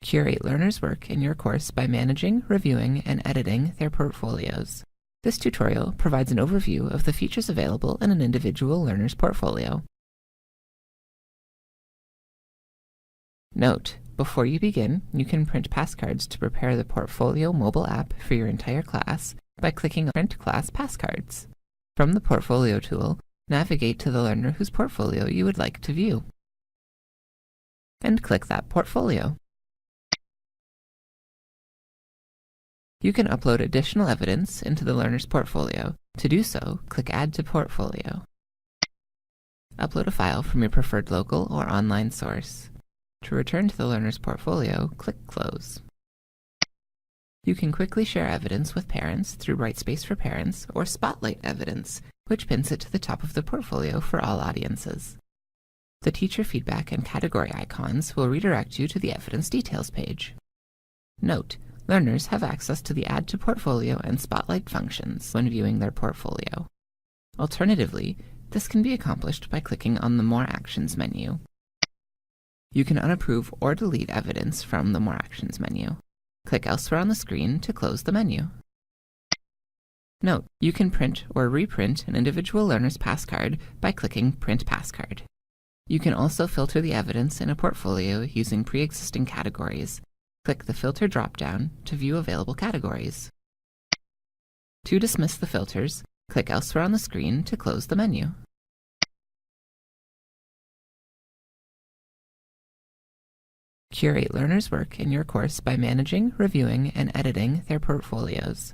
Curate learners' work in your course by managing, reviewing, and editing their portfolios. This tutorial provides an overview of the features available in an individual learner's portfolio. Note: before you begin, you can print passcards to prepare the Portfolio mobile app for your entire class by clicking Print Class Passcards. From the Portfolio tool, navigate to the learner whose portfolio you would like to view, and click that portfolio. You can upload additional evidence into the learner's portfolio. To do so, click Add to Portfolio. Upload a file from your preferred local or online source. To return to the learner's portfolio, click Close. You can quickly share evidence with parents through Brightspace for Parents or Spotlight Evidence, which pins it to the top of the portfolio for all audiences. The teacher feedback and category icons will redirect you to the Evidence Details page. Note: learners have access to the Add to Portfolio and Spotlight functions when viewing their portfolio. Alternatively, this can be accomplished by clicking on the More Actions menu. You can unapprove or delete evidence from the More Actions menu. Click elsewhere on the screen to close the menu. Note: you can print or reprint an individual learner's passcard by clicking Print Passcard. You can also filter the evidence in a portfolio using pre-existing categories. Click the Filter drop-down to view available categories. To dismiss the filters, click elsewhere on the screen to close the menu. Curate learners' work in your course by managing, reviewing, and editing their portfolios.